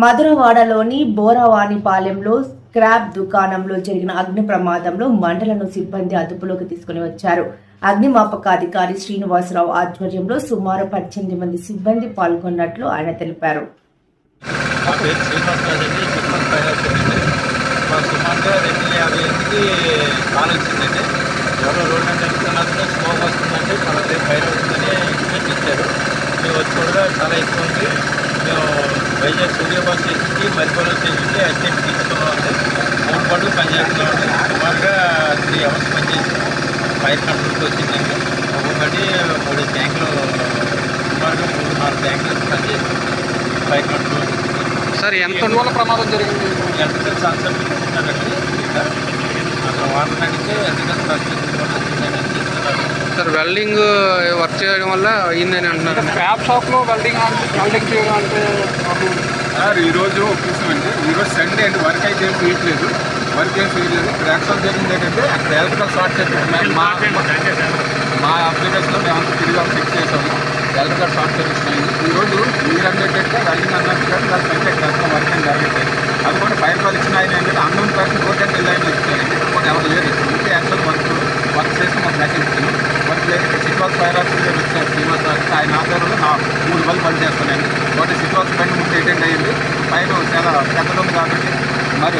మధురవాడలోని బోరవానిపాలెంలో scrap దుకాణంలో జరిగిన అగ్ని ప్రమాదంలో మంటలను సిబ్బంది అదుపులోకి తీసుకుని వచ్చారు. అగ్నిమాపక అధికారి శ్రీనివాసరావు ఆధ్వర్యంలో సుమారు 18 మంది సిబ్బంది పాల్గొన్నట్లు ఆయన తెలిపారు. చాలా ఎక్కువ ఉంది. మేము వైజాగ్ సూర్యబాబు స్టేషన్కి మరిపల్లి స్టేషన్కి అసిస్టెంట్ తీసుకున్నామండి. 3 పనులు పనిచేస్తున్నామండి. సుమారుగా 3 అవర్స్ పనిచేసి ఫైర్ కంట్రోల్కి వచ్చిందండి. ఒక్కొక్కటి 3 ట్యాంకులు సుమారుగా 3-4 ట్యాంకులు పనిచేస్తుంది ఫైర్ కంట్రోల్. సార్ ఎంత వల్ల ప్రమాదం జరిగింది? ఎలక్ట్రికల్ సాన్సర్ తీసుకున్నారండి. అక్కడ వాటర్ నడిస్తే ఎలక్ట్రికల్ సాన్సర్ సార్ వెల్డింగ్ వర్క్ చేయడం వల్ల అయ్యిందని అంటున్నారు. స్క్రాప్ షాప్లో వెల్డింగ్ చేయడం అంటే సార్ ఈరోజు చూసామండి. ఈరోజు సండే అండి, వర్క్ అయితే ఏం చేయట్లేదు. ఇక్కడ యాక్చువల్ జరిగింది ఏంటంటే అక్కడ ఎలక్ట్రికల్ షార్ట్ సర్క్యూట్ మా అప్లికేషన్లో మేమంతా తిరిగి చెక్ చేసాము. ఎలక్ట్రికల్ షార్ట్ సర్క్యూట్ అయింది. ఈరోజు మీరు ఏంటంటే వెల్డింగ్ అన్నట్టు కానీ దాని సండే అసలు వర్క్ ఏం జరగట్లేదు. అందుకని ఫైర్ పరీక్షణ ఆయన ఏంటంటే అన్నం పర్సన్ కోర్టు వెళ్ళాయని ఇచ్చారండి. ఇక్కడ ఎవరు లేరు. ఇంకే యాక్చువల్ వర్క్ చేసి మాకు మెసేజ్ ఇచ్చింది. వర్క్ లేదు. సిట్వాస్ ఫైర్ ఆఫీసర్ వచ్చారు శ్రీనివాస్ గారు. ఆయన ఆధారంలో 3 బళ్ళు పనిచేస్తున్నాయండి. ఒకటి సిట్వాస్ బండి ముందు అటెండ్ అయ్యింది. పైన చాలా పెద్దలు ఉంది కాబట్టి మరి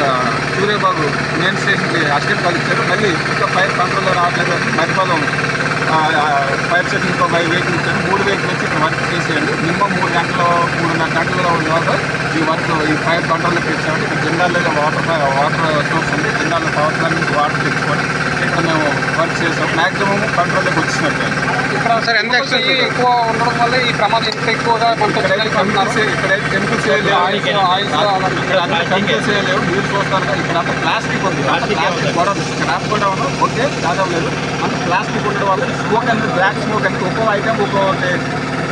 సూర్యబాబు మెయిన్ స్టేషన్కి అసిస్టెంట్ వాళ్ళు ఇచ్చారు. మళ్ళీ ఇంకా ఫైర్ కంట్రోల్లో రావట్లేదు. మరిపాలెం ఫైర్ స్టేషన్ ఇంకో వెహికల్ ఇచ్చారు. 3 వెహికల్ వచ్చి ఇక్కడ వర్క్ చేసేయండి. మినిమం 3.5 గంటల్లో లోపల ఈ ఫైర్ కంట్రోల్లోకి ఇచ్చామండి. ఇక్కడ జిందాల్లో వాటర్ సోర్స్ ఉంది. జిందాల్లో పవర్ ప్లాంట్ నుంచి వాటర్ తెచ్చుకొని ఇక్కడ మేము వర్క్ చేసాం. మ్యాక్సిమం కంట్రోల్లోకి వచ్చినట్టు. ఇక్కడ సార్ ఎంత ఎక్కువ ఉండడం వల్ల ఈ ప్రమాదం ఎంత ఎక్కువగా ఇక్కడైతే కెమికల్స్ లేవు. మీరు చూస్తారు ఇక్కడ అంత ప్లాస్టిక్ ఉంది. స్క్రాప్ కూడా ఉన్నాం. ఓకే కాదలేదు. అంత ప్లాస్టిక్ ఉండడం వల్ల స్మోక్ అనేది బ్లాక్ స్మోక్ అంటే ఒక్కో ఐటమ్ ఒక్కొక్కటి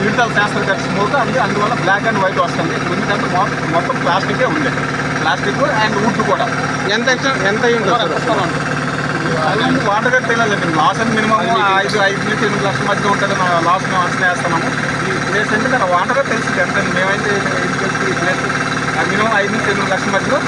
విడుదల శాస్త్ర స్మోక్ అంది. అందువల్ల బ్లాక్ అండ్ వైట్ వస్తుంది. ఎందుకంటే మొత్తం ప్లాస్టికే ఉంది. ప్లాస్టిక్ అండ్ వుడ్ కూడా ఎంత ఉంటుంది? వాటర్ గట్టి వెళ్ళాలండి. లాస్ అని మినిమం 5 నుంచి 8 లక్షల మధ్య ఉంటుంది. లాస్ మేము అంచనా వేస్తున్నాము. ఈ ప్లేస్ అంటే వాటర్ తెలిసింది ఎంత మేమైతే ఈ ప్లేస్ మినిమం 5 నుంచి 8 లక్షల మధ్యలో